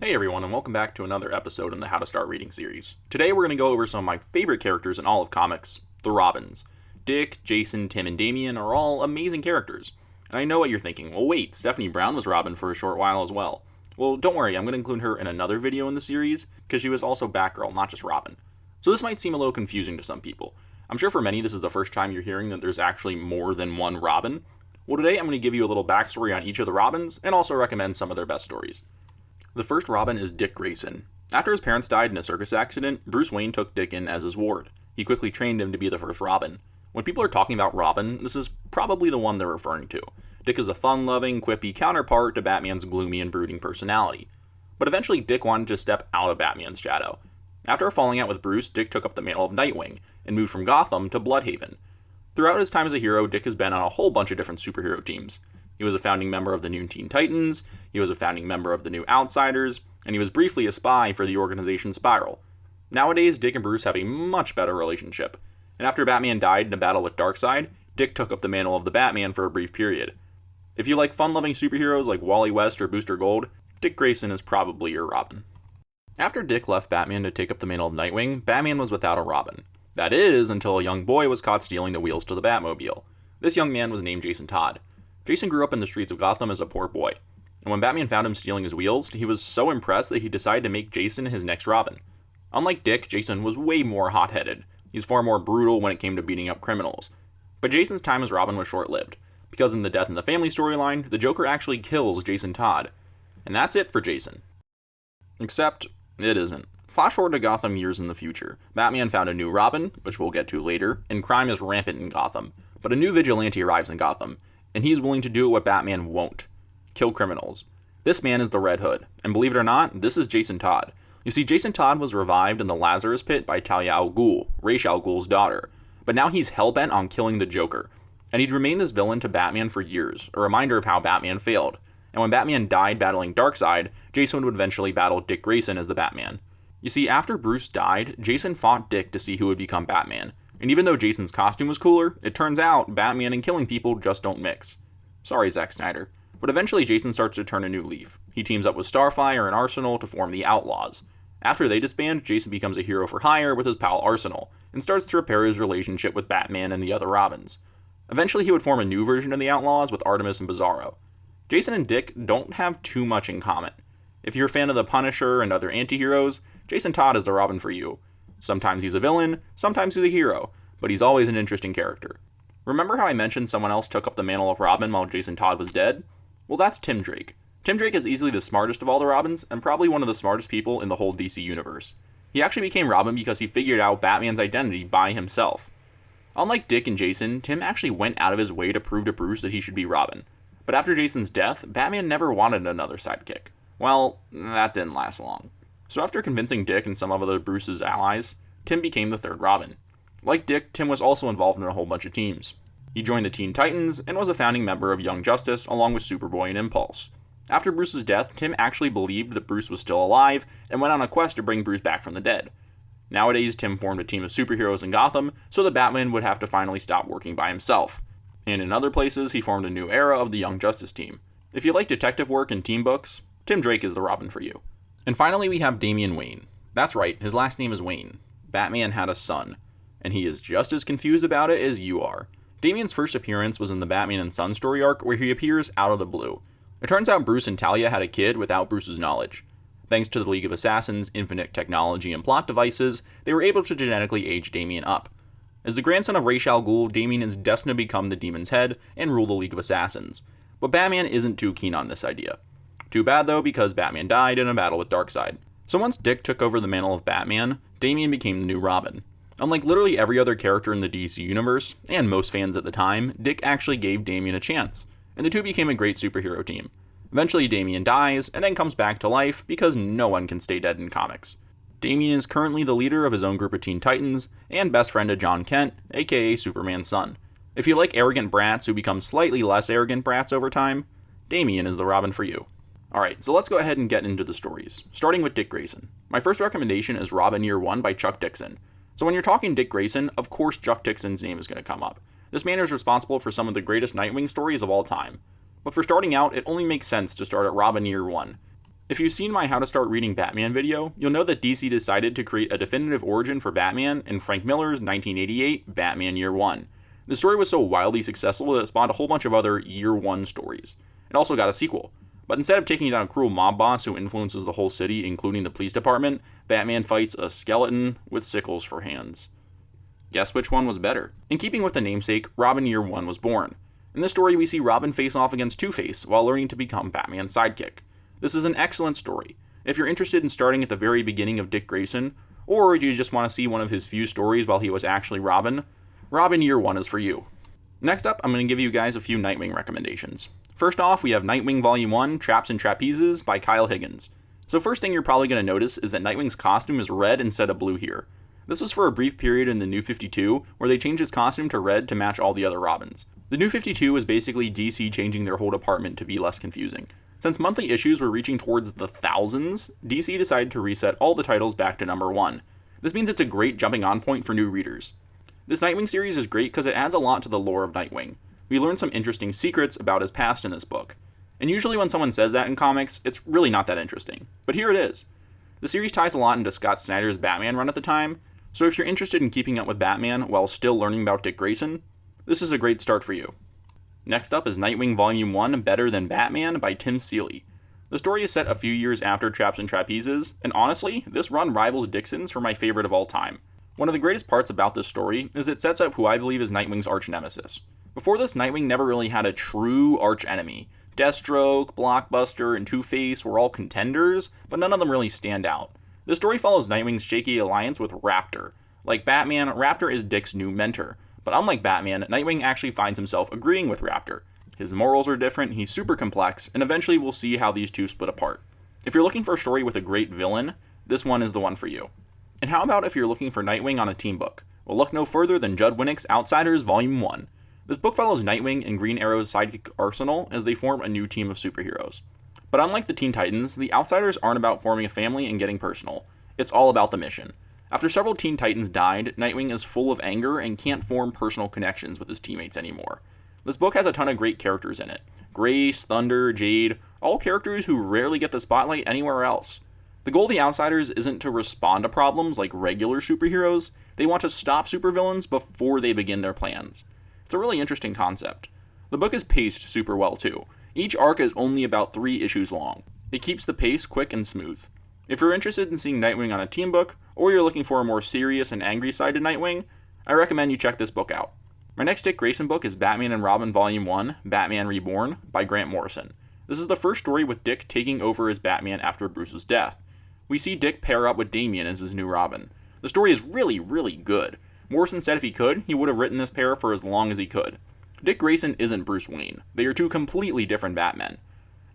Hey everyone, and welcome back to another episode in the How to Start Reading series. Today we're going to go over some of my favorite characters in all of comics, the Robins. Dick, Jason, Tim, and Damien are all amazing characters. And I know what you're thinking, well wait, Stephanie Brown was Robin for a short while as well. Well, don't worry, I'm going to include her in another video in the series, because she was also Batgirl, not just Robin. So this might seem a little confusing to some people. I'm sure for many this is the first time you're hearing that there's actually more than one Robin. Well, today I'm going to give you a little backstory on each of the Robins, and also recommend some of their best stories. The first Robin is Dick Grayson. After his parents died in a circus accident, Bruce Wayne took Dick in as his ward. He quickly trained him to be the first Robin. When people are talking about Robin, this is probably the one they're referring to. Dick is a fun-loving, quippy counterpart to Batman's gloomy and brooding personality. But eventually Dick wanted to step out of Batman's shadow. After a falling out with Bruce, Dick took up the mantle of Nightwing, and moved from Gotham to Bloodhaven. Throughout his time as a hero, Dick has been on a whole bunch of different superhero teams. He was a founding member of the new Teen Titans, he was a founding member of the new Outsiders, and he was briefly a spy for the organization Spiral. Nowadays, Dick and Bruce have a much better relationship, and after Batman died in a battle with Darkseid, Dick took up the mantle of the Batman for a brief period. If you like fun-loving superheroes like Wally West or Booster Gold, Dick Grayson is probably your Robin. After Dick left Batman to take up the mantle of Nightwing, Batman was without a Robin. That is, until a young boy was caught stealing the wheels to the Batmobile. This young man was named Jason Todd. Jason grew up in the streets of Gotham as a poor boy, and when Batman found him stealing his wheels, he was so impressed that he decided to make Jason his next Robin. Unlike Dick, Jason was way more hot-headed. He's far more brutal when it came to beating up criminals. But Jason's time as Robin was short-lived, because in the Death in the Family storyline, the Joker actually kills Jason Todd. And that's it for Jason. Except, it isn't. Flash forward to Gotham years in the future. Batman found a new Robin, which we'll get to later, and crime is rampant in Gotham. But a new vigilante arrives in Gotham, and he's willing to do what Batman won't: kill criminals. This man is the Red Hood, and believe it or not, this is Jason Todd. You see, Jason Todd was revived in the Lazarus Pit by Talia al Ghul, Ra's al Ghul's daughter, but now he's hellbent on killing the Joker, and he'd remain this villain to Batman for years, a reminder of how Batman failed. And when Batman died battling Darkseid, Jason would eventually battle Dick Grayson as the Batman. You see, after Bruce died, Jason fought Dick to see who would become Batman. And even though Jason's costume was cooler, it turns out Batman and killing people just don't mix. Sorry, Zack Snyder. But eventually Jason starts to turn a new leaf. He teams up with Starfire and Arsenal to form the Outlaws. After they disband, Jason becomes a hero for hire with his pal Arsenal, and starts to repair his relationship with Batman and the other Robins. Eventually he would form a new version of the Outlaws with Artemis and Bizarro. Jason and Dick don't have too much in common. If you're a fan of the Punisher and other anti-heroes, Jason Todd is the Robin for you. Sometimes he's a villain, sometimes he's a hero, but he's always an interesting character. Remember how I mentioned someone else took up the mantle of Robin while Jason Todd was dead? Well, that's Tim Drake. Tim Drake is easily the smartest of all the Robins, and probably one of the smartest people in the whole DC universe. He actually became Robin because he figured out Batman's identity by himself. Unlike Dick and Jason, Tim actually went out of his way to prove to Bruce that he should be Robin. But after Jason's death, Batman never wanted another sidekick. Well, that didn't last long. So after convincing Dick and some of other Bruce's allies, Tim became the third Robin. Like Dick, Tim was also involved in a whole bunch of teams. He joined the Teen Titans and was a founding member of Young Justice along with Superboy and Impulse. After Bruce's death, Tim actually believed that Bruce was still alive and went on a quest to bring Bruce back from the dead. Nowadays, Tim formed a team of superheroes in Gotham so that Batman would have to finally stop working by himself. And in other places, he formed a new era of the Young Justice team. If you like detective work and team books, Tim Drake is the Robin for you. And finally, we have Damien Wayne. That's right, his last name is Wayne. Batman had a son, and he is just as confused about it as you are. Damien's first appearance was in the Batman and Son story arc, where he appears out of the blue. It turns out Bruce and Talia had a kid without Bruce's knowledge. Thanks to the League of Assassins' infinite technology and plot devices, they were able to genetically age Damien up. As the grandson of Ra's al Ghul, Damien is destined to become the Demon's Head and rule the League of Assassins. But Batman isn't too keen on this idea. Too bad though, because Batman died in a battle with Darkseid. So once Dick took over the mantle of Batman, Damien became the new Robin. Unlike literally every other character in the DC universe, and most fans at the time, Dick actually gave Damien a chance, and the two became a great superhero team. Eventually Damien dies, and then comes back to life because no one can stay dead in comics. Damien is currently the leader of his own group of Teen Titans, and best friend to John Kent, aka Superman's son. If you like arrogant brats who become slightly less arrogant brats over time, Damien is the Robin for you. Alright, so let's go ahead and get into the stories, starting with Dick Grayson. My first recommendation is Robin Year One by Chuck Dixon. So when you're talking Dick Grayson, of course Chuck Dixon's name is going to come up. This man is responsible for some of the greatest Nightwing stories of all time. But for starting out, it only makes sense to start at Robin Year One. If you've seen my How to Start Reading Batman video, you'll know that DC decided to create a definitive origin for Batman in Frank Miller's 1988 Batman Year One. The story was so wildly successful that it spawned a whole bunch of other Year One stories. It also got a sequel. But instead of taking down a cruel mob boss who influences the whole city, including the police department, Batman fights a skeleton with sickles for hands. Guess which one was better? In keeping with the namesake, Robin Year One was born. In this story, we see Robin face off against Two-Face while learning to become Batman's sidekick. This is an excellent story. If you're interested in starting at the very beginning of Dick Grayson, or you just want to see one of his few stories while he was actually Robin, Robin Year One is for you. Next up, I'm going to give you guys a few Nightwing recommendations. First off, we have Nightwing Volume 1, Traps and Trapezes by Kyle Higgins. So first thing you're probably going to notice is that Nightwing's costume is red instead of blue here. This was for a brief period in the New 52, where they changed his costume to red to match all the other Robins. The New 52 was basically DC changing their whole department to be less confusing. Since monthly issues were reaching towards the thousands, DC decided to reset all the titles back to number 1. This means it's a great jumping on point for new readers. This Nightwing series is great because it adds a lot to the lore of Nightwing. We learn some interesting secrets about his past in this book. And usually when someone says that in comics, it's really not that interesting. But here it is. The series ties a lot into Scott Snyder's Batman run at the time, so if you're interested in keeping up with Batman while still learning about Dick Grayson, this is a great start for you. Next up is Nightwing Volume 1, Better Than Batman by Tim Seeley. The story is set a few years after Traps and Trapezes, and honestly, this run rivals Dixon's for my favorite of all time. One of the greatest parts about this story is it sets up who I believe is Nightwing's arch-nemesis. Before this, Nightwing never really had a true arch-enemy. Deathstroke, Blockbuster, and Two-Face were all contenders, but none of them really stand out. The story follows Nightwing's shaky alliance with Raptor. Like Batman, Raptor is Dick's new mentor. But unlike Batman, Nightwing actually finds himself agreeing with Raptor. His morals are different, he's super complex, and eventually we'll see how these two split apart. If you're looking for a story with a great villain, this one is the one for you. And how about if you're looking for Nightwing on a team book? Well, look no further than Judd Winnick's Outsiders Volume 1. This book follows Nightwing and Green Arrow's sidekick Arsenal as they form a new team of superheroes. But unlike the Teen Titans, the Outsiders aren't about forming a family and getting personal. It's all about the mission. After several Teen Titans died, Nightwing is full of anger and can't form personal connections with his teammates anymore. This book has a ton of great characters in it. Grace, Thunder, Jade, all characters who rarely get the spotlight anywhere else. The goal of the Outsiders isn't to respond to problems like regular superheroes, they want to stop supervillains before they begin their plans. It's a really interesting concept. The book is paced super well too. Each arc is only about 3 issues long. It keeps the pace quick and smooth. If you're interested in seeing Nightwing on a team book, or you're looking for a more serious and angry side to Nightwing, I recommend you check this book out. My next Dick Grayson book is Batman and Robin Volume 1, Batman Reborn, by Grant Morrison. This is the first story with Dick taking over as Batman after Bruce's death. We see Dick pair up with Damien as his new Robin. The story is really, really good. Morrison said if he could, he would have written this pair for as long as he could. Dick Grayson isn't Bruce Wayne. They are two completely different Batmen.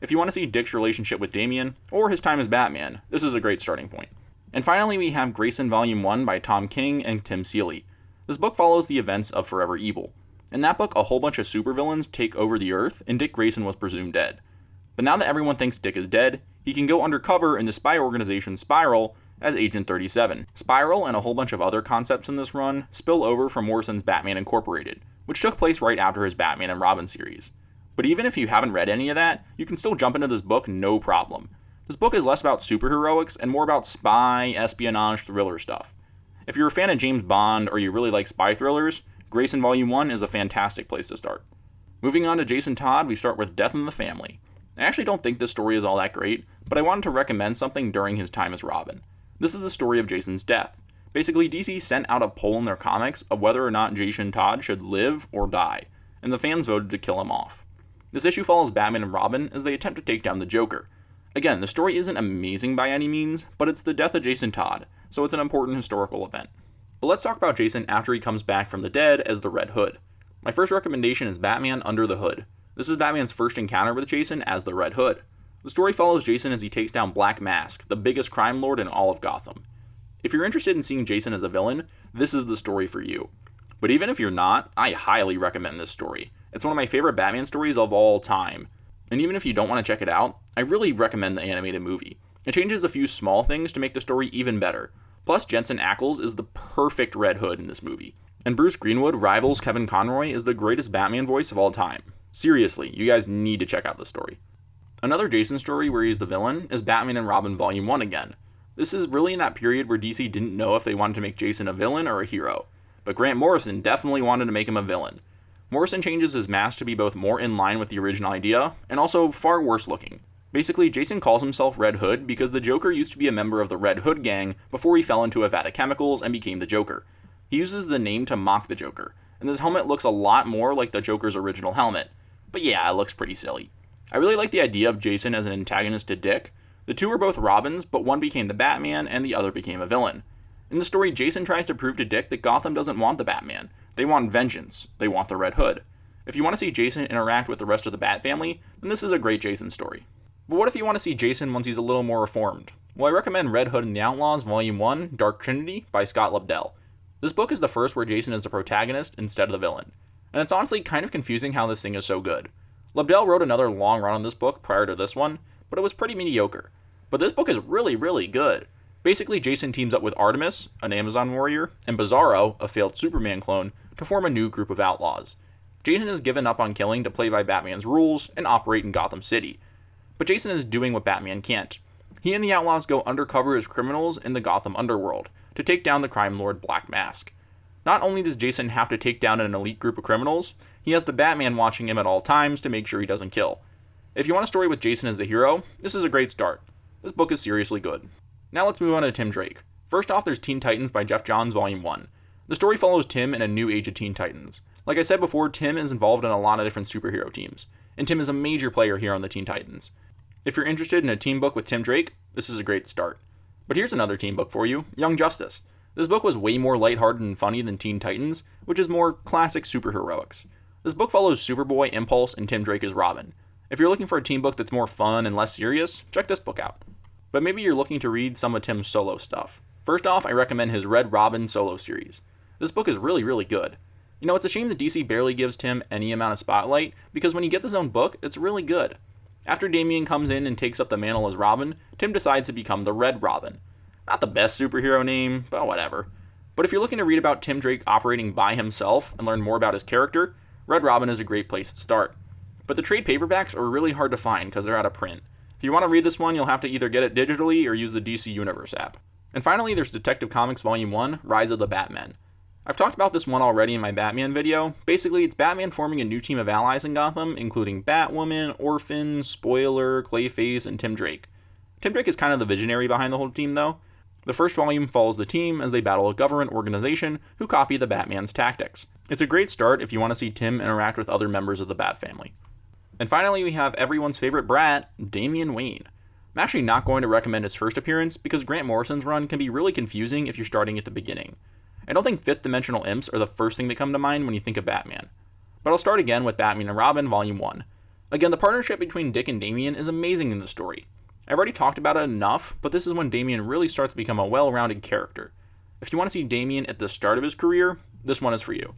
If you want to see Dick's relationship with Damien, or his time as Batman, this is a great starting point. And finally, we have Grayson Volume 1 by Tom King and Tim Seeley. This book follows the events of Forever Evil. In that book, a whole bunch of supervillains take over the Earth, and Dick Grayson was presumed dead. But now that everyone thinks Dick is dead, he can go undercover in the spy organization Spiral as Agent 37. Spiral and a whole bunch of other concepts in this run spill over from Morrison's Batman Incorporated, which took place right after his Batman and Robin series. But even if you haven't read any of that, you can still jump into this book no problem. This book is less about superheroics and more about spy, espionage, thriller stuff. If you're a fan of James Bond or you really like spy thrillers, Grayson Volume 1 is a fantastic place to start. Moving on to Jason Todd, we start with Death in the Family. I actually don't think this story is all that great, but I wanted to recommend something during his time as Robin. This is the story of Jason's death. Basically, DC sent out a poll in their comics of whether or not Jason Todd should live or die, and the fans voted to kill him off. This issue follows Batman and Robin as they attempt to take down the Joker. Again, the story isn't amazing by any means, but it's the death of Jason Todd, so it's an important historical event. But let's talk about Jason after he comes back from the dead as the Red Hood. My first recommendation is Batman Under the Hood. This is Batman's first encounter with Jason as the Red Hood. The story follows Jason as he takes down Black Mask, the biggest crime lord in all of Gotham. If you're interested in seeing Jason as a villain, this is the story for you. But even if you're not, I highly recommend this story. It's one of my favorite Batman stories of all time. And even if you don't want to check it out, I really recommend the animated movie. It changes a few small things to make the story even better. Plus, Jensen Ackles is the perfect Red Hood in this movie. And Bruce Greenwood rivals Kevin Conroy as the greatest Batman voice of all time. Seriously, you guys need to check out this story. Another Jason story where he's the villain is Batman and Robin Volume 1 again. This is really in that period where DC didn't know if they wanted to make Jason a villain or a hero, but Grant Morrison definitely wanted to make him a villain. Morrison changes his mask to be both more in line with the original idea, and also far worse looking. Basically, Jason calls himself Red Hood because the Joker used to be a member of the Red Hood gang before he fell into a vat of chemicals and became the Joker. He uses the name to mock the Joker, and this helmet looks a lot more like the Joker's original helmet. But yeah, it looks pretty silly. I really like the idea of Jason as an antagonist to Dick. The two are both Robins, but one became the Batman and the other became a villain. In the story, Jason tries to prove to Dick that Gotham doesn't want the Batman. They want vengeance. They want the Red Hood. If you want to see Jason interact with the rest of the Bat family, then this is a great Jason story. But what if you want to see Jason once he's a little more reformed? Well, I recommend Red Hood and the Outlaws Volume 1, Dark Trinity by Scott Lobdell. This book is the first where Jason is the protagonist instead of the villain, and it's honestly kind of confusing how this thing is so good. Lobdell wrote another long run on this book prior to this one, but it was pretty mediocre. But this book is really, really good. Basically, Jason teams up with Artemis, an Amazon warrior, and Bizarro, a failed Superman clone, to form a new group of outlaws. Jason has given up on killing to play by Batman's rules and operate in Gotham City. But Jason is doing what Batman can't. He and the Outlaws go undercover as criminals in the Gotham underworld to take down the crime lord Black Mask. Not only does Jason have to take down an elite group of criminals, he has the Batman watching him at all times to make sure he doesn't kill. If you want a story with Jason as the hero, this is a great start. This book is seriously good. Now let's move on to Tim Drake. First off, there's Teen Titans by Jeff Johns Volume 1. The story follows Tim in a new age of Teen Titans. Like I said before, Tim is involved in a lot of different superhero teams, and Tim is a major player here on the Teen Titans. If you're interested in a team book with Tim Drake, this is a great start. But here's another team book for you, Young Justice. This book was way more lighthearted and funny than Teen Titans, which is more classic superheroics. This book follows Superboy, Impulse, and Tim Drake as Robin. If you're looking for a team book that's more fun and less serious, check this book out. But maybe you're looking to read some of Tim's solo stuff. First off, I recommend his Red Robin solo series. This book is really, really good. You know, it's a shame that DC barely gives Tim any amount of spotlight, because when he gets his own book, it's really good. After Damien comes in and takes up the mantle as Robin, Tim decides to become the Red Robin. Not the best superhero name, but whatever. But if you're looking to read about Tim Drake operating by himself and learn more about his character, Red Robin is a great place to start. But the trade paperbacks are really hard to find because they're out of print. If you want to read this one, you'll have to either get it digitally or use the DC Universe app. And finally, there's Detective Comics Volume 1, Rise of the Batmen. I've talked about this one already in my Batman video. Basically, it's Batman forming a new team of allies in Gotham, including Batwoman, Orphan, Spoiler, Clayface, and Tim Drake. Tim Drake is kind of the visionary behind the whole team, though. The first volume follows the team as they battle a government organization who copy the Batman's tactics. It's a great start if you want to see Tim interact with other members of the Bat family. And finally, we have everyone's favorite brat, Damian Wayne. I'm actually not going to recommend his first appearance because Grant Morrison's run can be really confusing if you're starting at the beginning. I don't think fifth dimensional imps are the first thing that come to mind when you think of Batman. But I'll start again with Batman and Robin Volume 1. Again, the partnership between Dick and Damien is amazing in the story. I've already talked about it enough, but this is when Damien really starts to become a well-rounded character. If you want to see Damien at the start of his career, this one is for you.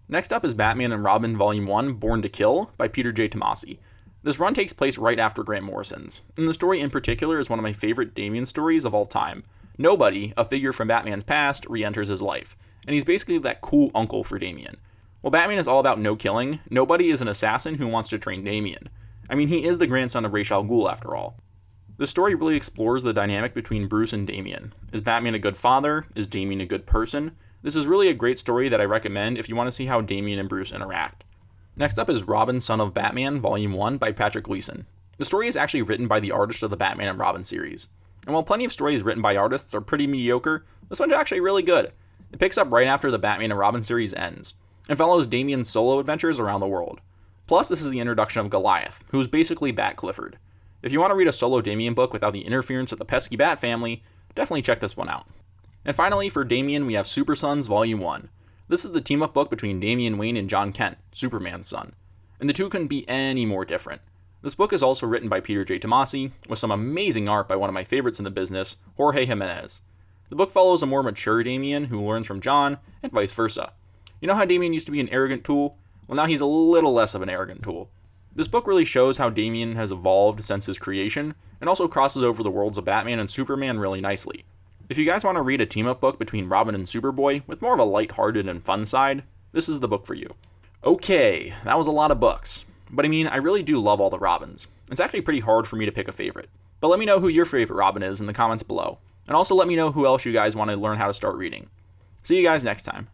Next up is Batman and Robin Volume 1, Born to Kill by Peter J. Tomasi. This run takes place right after Grant Morrison's, and the story in particular is one of my favorite Damien stories of all time. Nobody, a figure from Batman's past, re-enters his life, and he's basically that cool uncle for Damien. While Batman is all about no killing, Nobody is an assassin who wants to train Damien. I mean, he is the grandson of Ra's al Ghul after all. The story really explores the dynamic between Bruce and Damien. Is Batman a good father? Is Damien a good person? This is really a great story that I recommend if you want to see how Damien and Bruce interact. Next up is Robin, Son of Batman, Volume 1 by Patrick Gleason. The story is actually written by the artist of the Batman and Robin series. And while plenty of stories written by artists are pretty mediocre, this one's actually really good. It picks up right after the Batman and Robin series ends, and follows Damien's solo adventures around the world. Plus, this is the introduction of Goliath, who's basically Bat Clifford. If you want to read a solo Damien book without the interference of the pesky Bat family, definitely check this one out. And finally, for Damien, we have Super Sons Volume 1. This is the team-up book between Damian Wayne and John Kent, Superman's son. And the two couldn't be any more different. This book is also written by Peter J. Tomasi, with some amazing art by one of my favorites in the business, Jorge Jimenez. The book follows a more mature Damien who learns from John, and vice versa. You know how Damien used to be an arrogant tool? Well, now he's a little less of an arrogant tool. This book really shows how Damien has evolved since his creation, and also crosses over the worlds of Batman and Superman really nicely. If you guys want to read a team-up book between Robin and Superboy, with more of a light-hearted and fun side, this is the book for you. Okay, that was a lot of books. But I mean, I really do love all the Robins. It's actually pretty hard for me to pick a favorite. But let me know who your favorite Robin is in the comments below. And also let me know who else you guys want to learn how to start reading. See you guys next time.